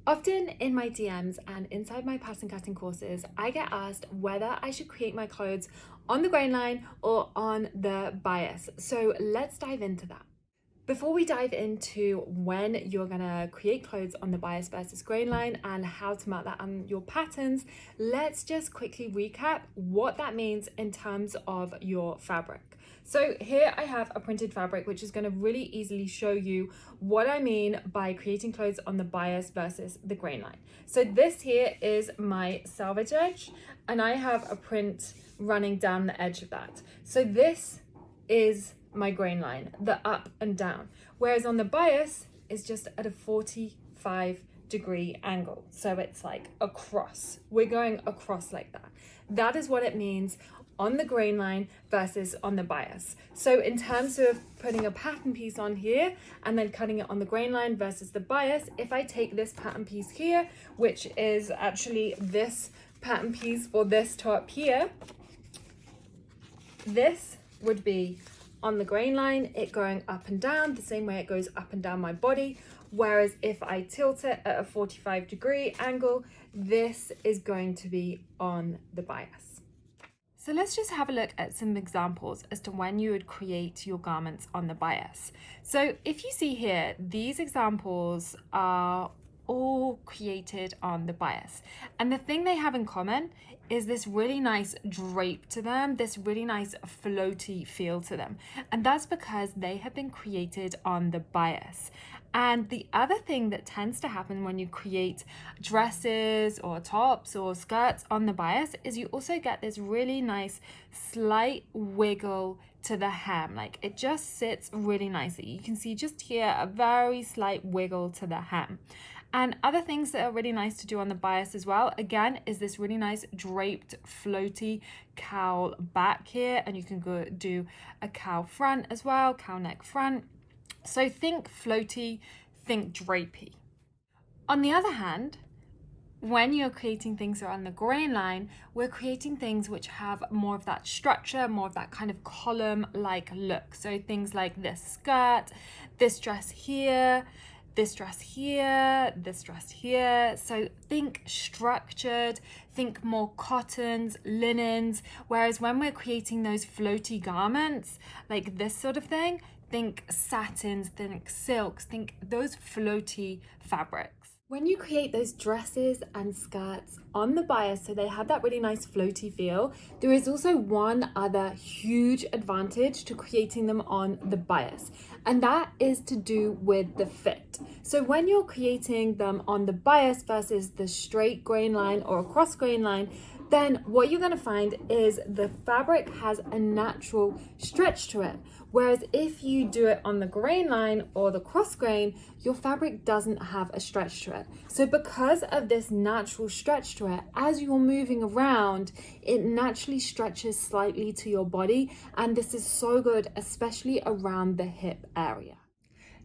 Often in my DMs and inside my pattern cutting courses, I get asked whether I should create my clothes on the grain line or on the bias. So let's dive into that. Before we dive into when you're gonna create clothes on the bias versus grain line and how to mark that on your patterns, let's just quickly recap what that means in terms of your fabric. So here I have a printed fabric, which is gonna really easily show you what I mean by creating clothes on the bias versus the grain line. So this here is my selvage edge, and I have a print running down the edge of that. So this is my grain line, the up and down, whereas on the bias is just at a 45-degree angle. So it's like across. We're going across like that. That is what it means on the grain line versus on the bias. So in terms of putting a pattern piece on here and then cutting it on the grain line versus the bias, if I take this pattern piece here, which is actually this pattern piece for this top here, this would be on the grain line, it going up and down the same way it goes up and down my body. Whereas if I tilt it at a 45-degree angle, this is going to be on the bias. So let's just have a look at some examples as to when you would create your garments on the bias. So if you see here, these examples are all created on the bias. And the thing they have in common is this really nice drape to them, this really nice floaty feel to them. And that's because they have been created on the bias. And the other thing that tends to happen when you create dresses or tops or skirts on the bias is you also get this really nice slight wiggle to the hem. Like it just sits really nicely. You can see just here a very slight wiggle to the hem. And other things that are really nice to do on the bias as well, again, is this really nice draped, floaty cowl back here. And you can go do a cowl front as well, cowl neck front. So think floaty, think drapey. On the other hand, when you're creating things that are on the grain line, we're creating things which have more of that structure, more of that kind of column-like look. So things like this skirt, this dress here, this dress here, this dress here. So think structured, think more cottons, linens. Whereas when we're creating those floaty garments, like this sort of thing, think satins, think silks, think those floaty fabrics. When you create those dresses and skirts on the bias, so they have that really nice floaty feel, there is also one other huge advantage to creating them on the bias, and that is to do with the fit. So when you're creating them on the bias versus the straight grain line or a cross grain line, then what you're going to find is the fabric has a natural stretch to it. Whereas if you do it on the grain line or the cross grain, your fabric doesn't have a stretch to it. So because of this natural stretch to it, as you're moving around, it naturally stretches slightly to your body. And this is so good, especially around the hip area.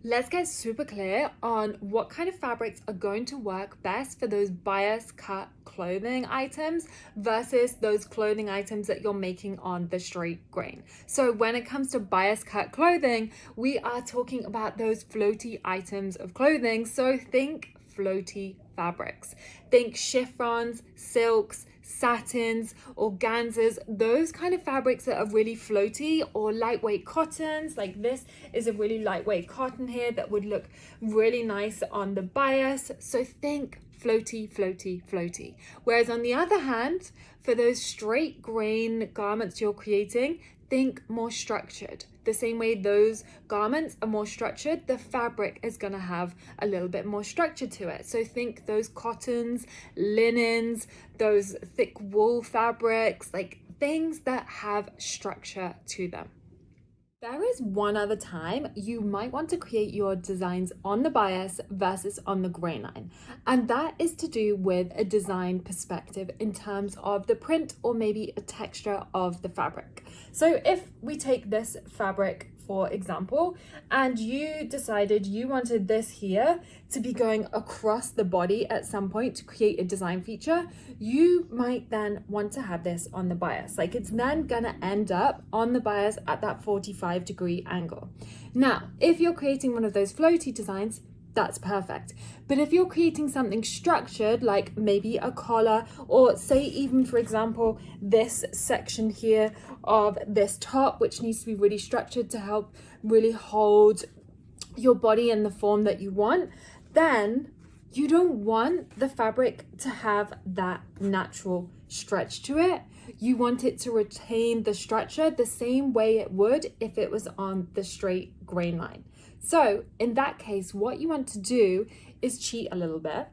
Let's get super clear on what kind of fabrics are going to work best for those bias cut clothing items versus those clothing items that you're making on the straight grain. So when it comes to bias cut clothing, we are talking about those floaty items of clothing. So think floaty fabrics. Think chiffons, silks, satins, organzas, those kind of fabrics that are really floaty, or lightweight cottons. Like this is a really lightweight cotton here that would look really nice on the bias. So think floaty, floaty, floaty. Whereas on the other hand, for those straight grain garments you're creating, think more structured. The same way those garments are more structured, the fabric is going to have a little bit more structure to it. So think those cottons, linens, those thick wool fabrics, like things that have structure to them. There is one other time you might want to create your designs on the bias versus on the grain line, and that is to do with a design perspective in terms of the print or maybe a texture of the fabric. So if we take this fabric for example, and you decided you wanted this here to be going across the body at some point to create a design feature, you might then want to have this on the bias. Like it's then gonna end up on the bias at that 45-degree angle. Now, if you're creating one of those floaty designs, that's perfect. But if you're creating something structured, like maybe a collar, or say even, for example, this section here of this top, which needs to be really structured to help really hold your body in the form that you want, then you don't want the fabric to have that natural stretch to it. You want it to retain the structure the same way it would if it was on the straight grain line. So in that case, what you want to do is cheat a little bit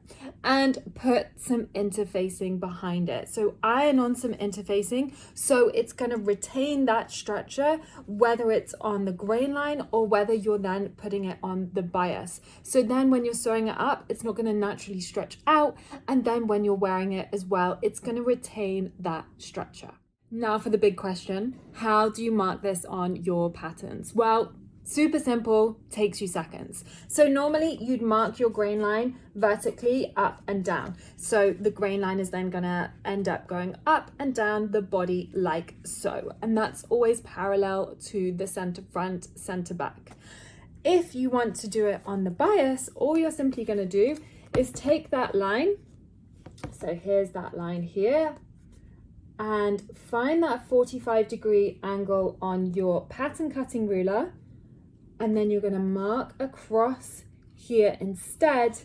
and put some interfacing behind it. So iron on some interfacing so it's going to retain that structure, whether it's on the grain line or whether you're then putting it on the bias. So then when you're sewing it up, it's not going to naturally stretch out, and then when you're wearing it as well, it's going to retain that structure. Now for the big question, how do you mark this on your patterns? Well, super simple, takes you seconds. So normally you'd mark your grain line vertically up and down. So the grain line is then gonna end up going up and down the body like so. And that's always parallel to the center front, center back. If you want to do it on the bias, all you're simply gonna do is take that line. So here's that line here, and find that 45-degree angle on your pattern cutting ruler. And then you're going to mark across here instead,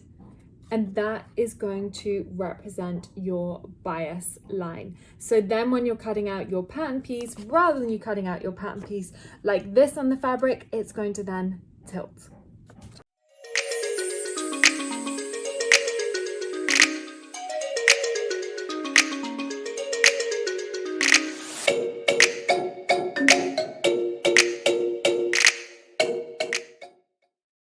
and that is going to represent your bias line. So then when you're cutting out your pattern piece, rather than you cutting out your pattern piece like this on the fabric, it's going to then tilt.